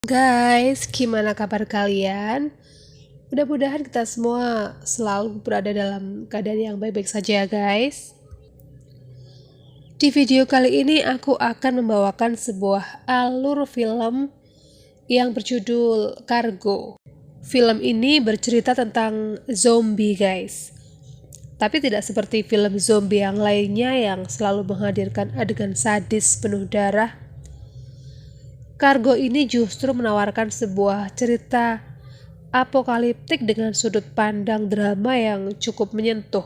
Guys, gimana kabar kalian? Mudah-mudahan kita semua selalu berada dalam keadaan yang baik-baik saja ya guys. Di video kali ini aku akan membawakan sebuah alur film yang berjudul Cargo. Film ini bercerita tentang zombie guys. Tapi tidak seperti film zombie yang lainnya yang selalu menghadirkan adegan sadis penuh darah. Cargo ini justru menawarkan sebuah cerita apokaliptik dengan sudut pandang drama yang cukup menyentuh.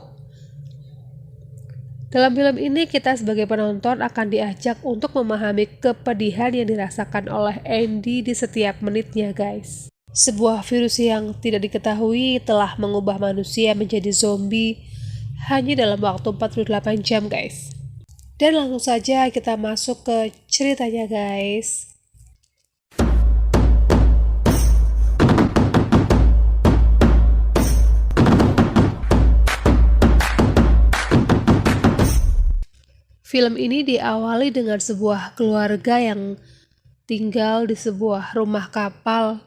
Dalam film ini kita sebagai penonton akan diajak untuk memahami kepedihan yang dirasakan oleh Andy di setiap menitnya guys. Sebuah virus yang tidak diketahui telah mengubah manusia menjadi zombie hanya dalam waktu 48 jam guys. Dan langsung saja kita masuk ke ceritanya guys. Film ini diawali dengan sebuah keluarga yang tinggal di sebuah rumah kapal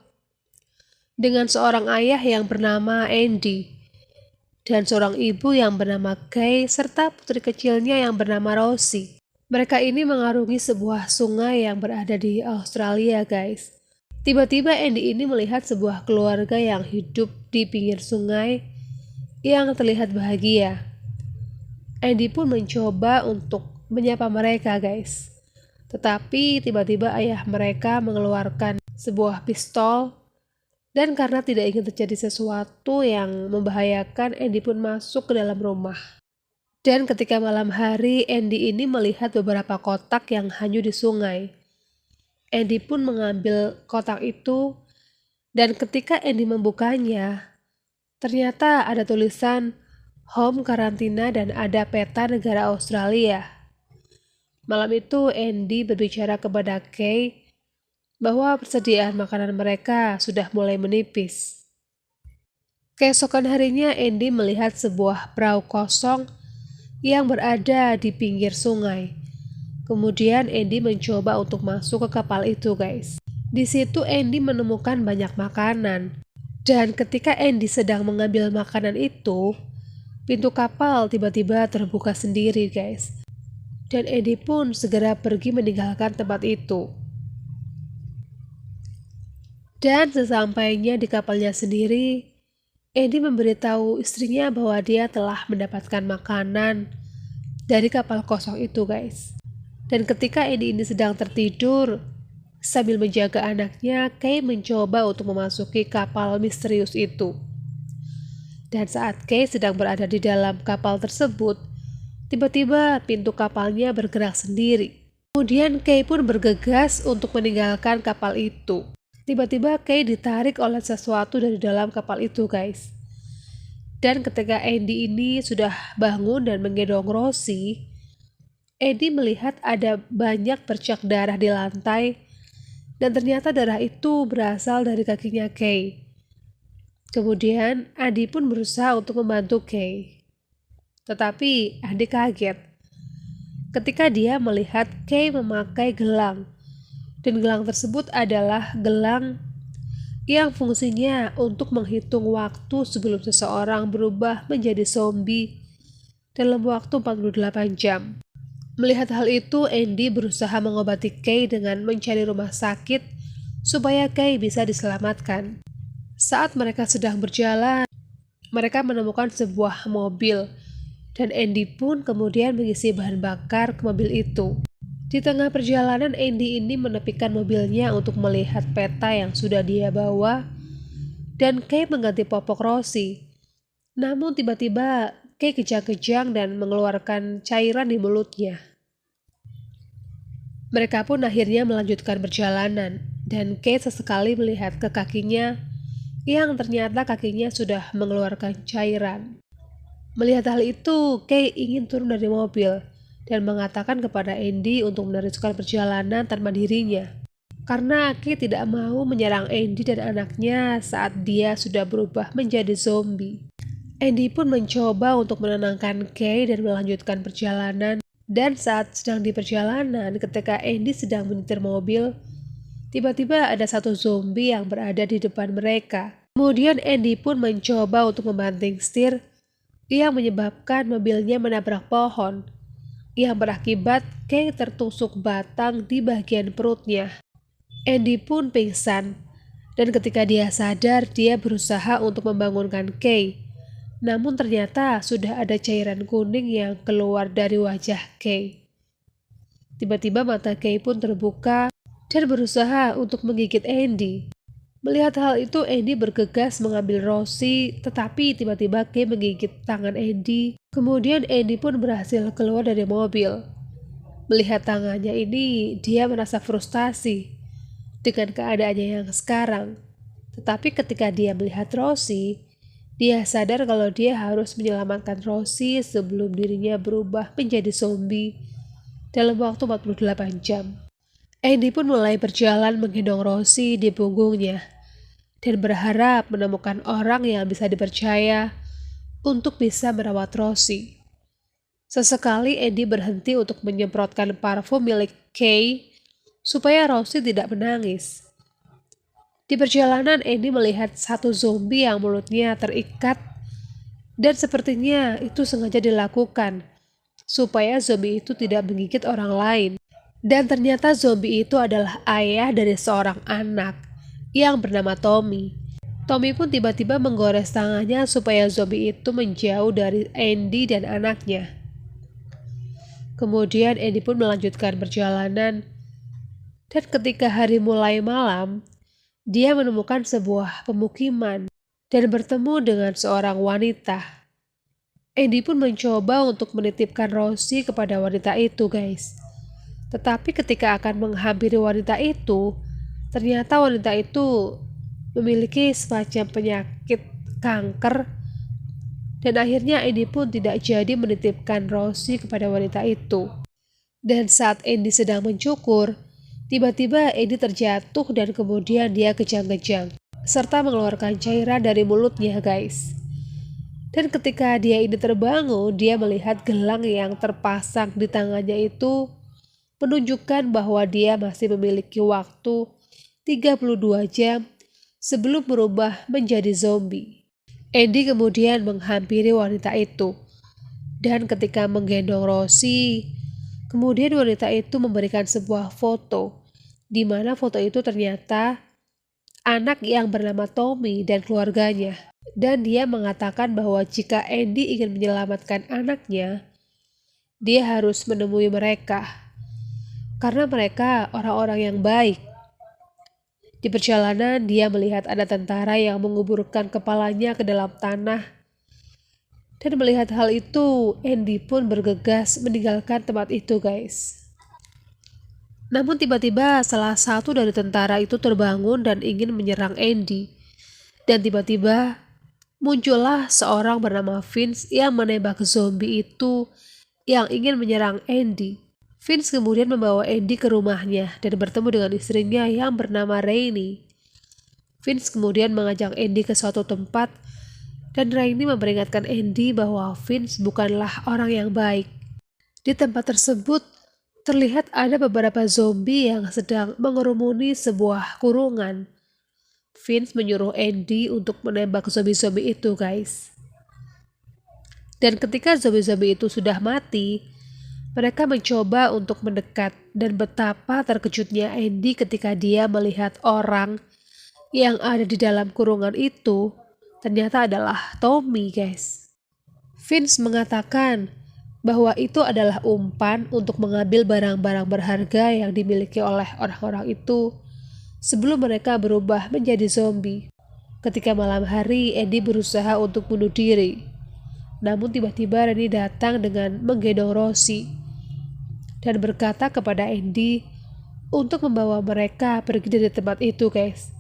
dengan seorang ayah yang bernama Andy dan seorang ibu yang bernama Kay serta putri kecilnya yang bernama Rosie. Mereka ini mengarungi sebuah sungai yang berada di Australia guys. Tiba-tiba Andy ini melihat sebuah keluarga yang hidup di pinggir sungai yang terlihat bahagia. Andy pun mencoba untuk menyapa mereka guys. Tetapi tiba-tiba ayah mereka mengeluarkan sebuah pistol dan karena tidak ingin terjadi sesuatu yang membahayakan, Andy pun masuk ke dalam rumah. Dan ketika malam hari, Andy ini melihat beberapa kotak yang hanyut di sungai. Andy pun mengambil kotak itu dan ketika Andy membukanya, ternyata ada tulisan home karantina dan ada peta negara Australia. Malam itu Andy berbicara kepada Kay bahwa persediaan makanan mereka sudah mulai menipis. Keesokan harinya Andy melihat sebuah perahu kosong yang berada di pinggir sungai. Kemudian Andy mencoba untuk masuk ke kapal itu guys. Di situ Andy menemukan banyak makanan. Dan ketika Andy sedang mengambil makanan itu, pintu kapal tiba-tiba terbuka sendiri guys. Dan Andy pun segera pergi meninggalkan tempat itu. Dan sesampainya di kapalnya sendiri, Andy memberitahu istrinya bahwa dia telah mendapatkan makanan dari kapal kosong itu guys. Dan ketika Andy ini sedang tertidur, sambil menjaga anaknya, Kay mencoba untuk memasuki kapal misterius itu. Dan saat Kay sedang berada di dalam kapal tersebut, tiba-tiba pintu kapalnya bergerak sendiri. Kemudian Kay pun bergegas untuk meninggalkan kapal itu. Tiba-tiba Kay ditarik oleh sesuatu dari dalam kapal itu guys. Dan ketika Andy ini sudah bangun dan menggendong Rosie, Andy melihat ada banyak bercak darah di lantai dan ternyata darah itu berasal dari kakinya Kay. Kemudian Andy pun berusaha untuk membantu Kay. Tetapi Andy kaget ketika dia melihat Kay memakai gelang. Dan gelang tersebut adalah gelang yang fungsinya untuk menghitung waktu sebelum seseorang berubah menjadi zombie dalam waktu 48 jam. Melihat hal itu, Andy berusaha mengobati Kay dengan mencari rumah sakit supaya Kay bisa diselamatkan. Saat mereka sedang berjalan, mereka menemukan sebuah mobil dan Andy pun kemudian mengisi bahan bakar ke mobil itu. Di tengah perjalanan, Andy ini menepikan mobilnya untuk melihat peta yang sudah dia bawa dan Kay mengganti popok Rosie. Namun tiba-tiba Kay kejang-kejang dan mengeluarkan cairan di mulutnya. Mereka pun akhirnya melanjutkan perjalanan dan Kay sesekali melihat ke kakinya yang ternyata kakinya sudah mengeluarkan cairan. Melihat hal itu, Kay ingin turun dari mobil dan mengatakan kepada Andy untuk meneruskan perjalanan tanpa dirinya. Karena Kay tidak mau menyerang Andy dan anaknya saat dia sudah berubah menjadi zombie. Andy pun mencoba untuk menenangkan Kay dan melanjutkan perjalanan. Dan saat sedang di perjalanan, ketika Andy sedang menyetir mobil, Tiba-tiba ada satu zombie yang berada di depan mereka. Kemudian Andy pun mencoba untuk membanting setir yang menyebabkan mobilnya menabrak pohon, yang berakibat Kay tertusuk batang di bagian perutnya. Andy pun pingsan, dan ketika dia sadar, dia berusaha untuk membangunkan Kay. Namun ternyata sudah ada cairan kuning yang keluar dari wajah Kay. Tiba-tiba mata Kay pun terbuka dan berusaha untuk menggigit Andy. Melihat hal itu, Andy bergegas mengambil Rosie, tetapi tiba-tiba Kay menggigit tangan Andy. Kemudian Andy pun berhasil keluar dari mobil. Melihat tangannya ini, dia merasa frustasi dengan keadaannya yang sekarang. Tetapi ketika dia melihat Rosie, dia sadar kalau dia harus menyelamatkan Rosie sebelum dirinya berubah menjadi zombie dalam waktu 48 jam. Andy pun mulai berjalan menggendong Rosie di punggungnya dan berharap menemukan orang yang bisa dipercaya untuk bisa merawat Rosie. Sesekali Andy berhenti untuk menyemprotkan parfum milik Kay supaya Rosie tidak menangis. Di perjalanan Andy melihat satu zombie yang mulutnya terikat dan sepertinya itu sengaja dilakukan supaya zombie itu tidak menggigit orang lain. Dan ternyata zombie itu adalah ayah dari seorang anak yang bernama Tommy. Tommy pun tiba-tiba menggores tangannya supaya zombie itu menjauh dari Andy dan anaknya. Kemudian Andy pun melanjutkan perjalanan, dan ketika hari mulai malam, dia menemukan sebuah pemukiman dan bertemu dengan seorang wanita. Andy pun mencoba untuk menitipkan Rosie kepada wanita itu, guys. Tetapi ketika akan menghampiri wanita itu, ternyata wanita itu memiliki semacam penyakit kanker, dan akhirnya Andy pun tidak jadi menitipkan Rosie kepada wanita itu. Dan saat Andy sedang mencukur, tiba-tiba Andy terjatuh dan kemudian dia kejang-kejang, serta mengeluarkan cairan dari mulutnya, guys. Dan ketika dia ini terbangun, dia melihat gelang yang terpasang di tangannya itu menunjukkan bahwa dia masih memiliki waktu 32 jam sebelum berubah menjadi zombie. Andy kemudian menghampiri wanita itu, dan ketika menggendong Rosie, kemudian wanita itu memberikan sebuah foto, di mana foto itu ternyata anak yang bernama Tommy dan keluarganya. Dan dia mengatakan bahwa jika Andy ingin menyelamatkan anaknya, dia harus menemui mereka, karena mereka orang-orang yang baik. Di perjalanan, dia melihat ada tentara yang menguburkan kepalanya ke dalam tanah. Dan melihat hal itu, Andy pun bergegas meninggalkan tempat itu, guys. Namun tiba-tiba salah satu dari tentara itu terbangun dan ingin menyerang Andy. Dan tiba-tiba muncullah seorang bernama Vince yang menembak zombie itu yang ingin menyerang Andy. Vince kemudian membawa Andy ke rumahnya dan bertemu dengan istrinya yang bernama Rainey. Vince kemudian mengajak Andy ke suatu tempat, dan Rainey memperingatkan Andy bahwa Vince bukanlah orang yang baik. Di tempat tersebut, terlihat ada beberapa zombie yang sedang mengerumuni sebuah kurungan. Vince menyuruh Andy untuk menembak zombie-zombie itu, guys. Dan ketika zombie-zombie itu sudah mati, mereka mencoba untuk mendekat, dan betapa terkejutnya Andy ketika dia melihat orang yang ada di dalam kurungan itu ternyata adalah Tommy, guys. Vince mengatakan bahwa itu adalah umpan untuk mengambil barang-barang berharga yang dimiliki oleh orang-orang itu sebelum mereka berubah menjadi zombie. Ketika malam hari, Andy berusaha untuk bunuh diri. Namun tiba-tiba Rainey datang dengan menggendong Rosie dan berkata kepada Andy untuk membawa mereka pergi dari tempat itu, guys.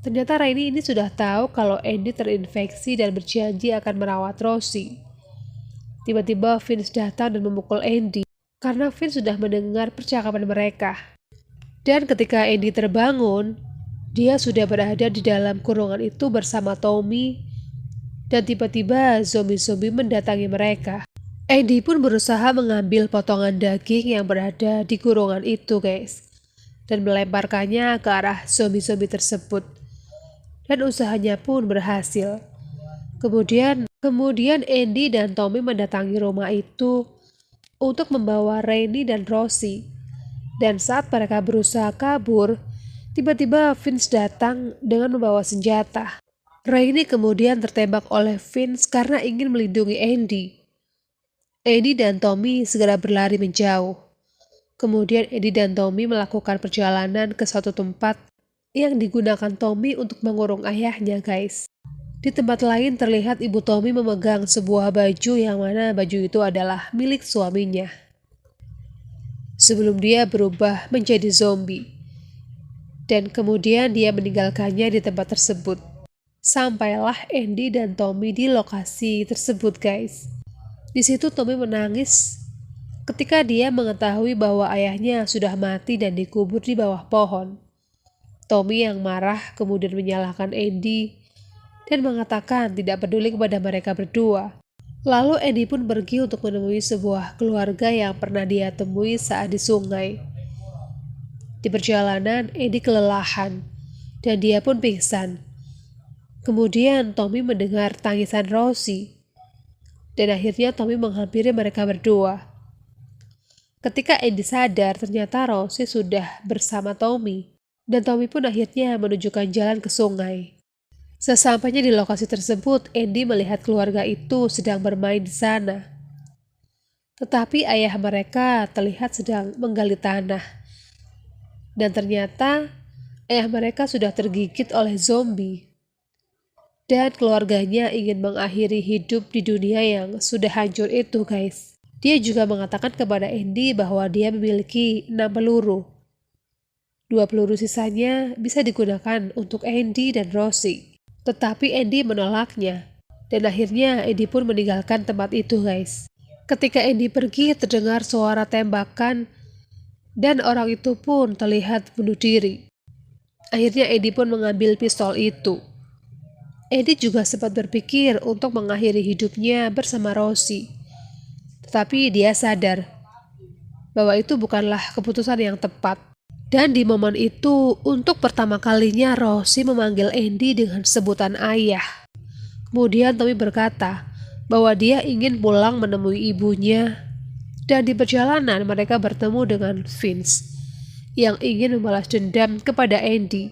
Ternyata Rainey ini sudah tahu kalau Andy terinfeksi dan berjanji akan merawat Rosie. Tiba-tiba Vince datang dan memukul Andy karena Vince sudah mendengar percakapan mereka. Dan ketika Andy terbangun, dia sudah berada di dalam kurungan itu bersama Tommy, dan tiba-tiba zombie-zombie mendatangi mereka. Andy pun berusaha mengambil potongan daging yang berada di kurungan itu, guys. dan melemparkannya ke arah zombie-zombie tersebut. Dan usahanya pun berhasil. Kemudian Andy dan Tommy mendatangi rumah itu untuk membawa Rainy dan Rosie. Dan saat mereka berusaha kabur, tiba-tiba Vince datang dengan membawa senjata. Rainy kemudian tertembak oleh Vince karena ingin melindungi Andy. Andy dan Tommy segera berlari menjauh. Kemudian Andy dan Tommy melakukan perjalanan ke suatu tempat yang digunakan Tommy untuk mengurung ayahnya, guys. Di tempat lain terlihat ibu Tommy memegang sebuah baju yang mana baju itu adalah milik suaminya. Sebelum dia berubah menjadi zombie. Dan kemudian dia meninggalkannya di tempat tersebut. Sampailah Andy dan Tommy di lokasi tersebut, guys. Di situ Tommy menangis ketika dia mengetahui bahwa ayahnya sudah mati dan dikubur di bawah pohon. Tommy yang marah kemudian menyalahkan Andy dan mengatakan tidak peduli kepada mereka berdua. Lalu Andy pun pergi untuk menemui sebuah keluarga yang pernah dia temui saat di sungai. Di perjalanan, Andy kelelahan dan dia pun pingsan. Kemudian Tommy mendengar tangisan Rosie dan akhirnya Tommy menghampiri mereka berdua. Ketika Andy sadar, ternyata Rosie sudah bersama Tommy dan Tommy pun akhirnya menunjukkan jalan ke sungai. Sesampainya di lokasi tersebut, Andy melihat keluarga itu sedang bermain di sana. Tetapi ayah mereka terlihat sedang menggali tanah. Dan ternyata ayah mereka sudah tergigit oleh zombie. Dan keluarganya ingin mengakhiri hidup di dunia yang sudah hancur itu, guys. Dia juga mengatakan kepada Andy bahwa dia memiliki 6 peluru. 2 peluru sisanya bisa digunakan untuk Andy dan Rosie. Tetapi Andy menolaknya. Dan akhirnya Andy pun meninggalkan tempat itu, guys. Ketika Andy pergi, terdengar suara tembakan dan orang itu pun terlihat bunuh diri. Akhirnya Andy pun mengambil pistol itu. Andy juga sempat berpikir untuk mengakhiri hidupnya bersama Rosie. Tetapi dia sadar bahwa itu bukanlah keputusan yang tepat. Dan di momen itu, untuk pertama kalinya Rosie memanggil Andy dengan sebutan ayah. Kemudian Tommy berkata bahwa dia ingin pulang menemui ibunya. Dan di perjalanan mereka bertemu dengan Vince yang ingin membalas dendam kepada Andy.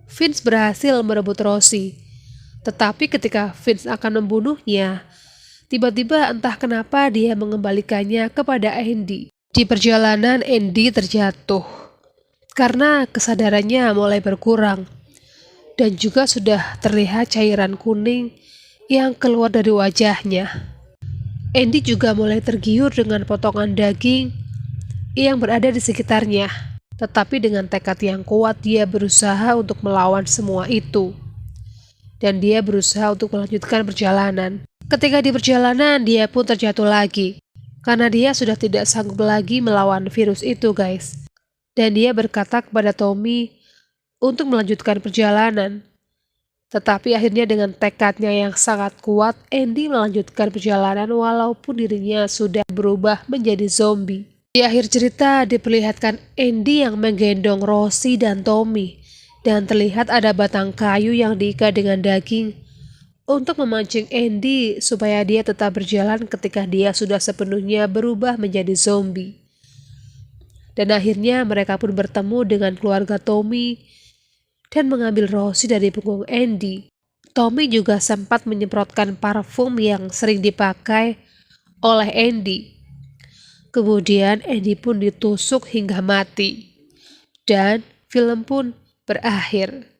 Vince berhasil merebut Rosie. Tetapi ketika Vince akan membunuhnya, tiba-tiba entah kenapa dia mengembalikannya kepada Andy. Di perjalanan Andy terjatuh karena kesadarannya mulai berkurang dan juga sudah terlihat cairan kuning yang keluar dari wajahnya. Andy juga mulai tergiur dengan potongan daging yang berada di sekitarnya. Tetapi dengan tekad yang kuat dia berusaha untuk melawan semua itu. Dan dia berusaha untuk melanjutkan perjalanan. Ketika di perjalanan dia pun terjatuh lagi. Karena dia sudah tidak sanggup lagi melawan virus itu, guys. Dan dia berkata kepada Tommy untuk melanjutkan perjalanan. Tetapi akhirnya dengan tekadnya yang sangat kuat, Andy melanjutkan perjalanan walaupun dirinya sudah berubah menjadi zombie. Di akhir cerita diperlihatkan Andy yang menggendong Rosie dan Tommy dan terlihat ada batang kayu yang diikat dengan daging untuk memancing Andy supaya dia tetap berjalan ketika dia sudah sepenuhnya berubah menjadi zombie. Dan akhirnya mereka pun bertemu dengan keluarga Tommy dan mengambil Rosie dari punggung Andy. Tommy juga sempat menyemprotkan parfum yang sering dipakai oleh Andy. Kemudian Andy pun ditusuk hingga mati. Dan film pun berakhir.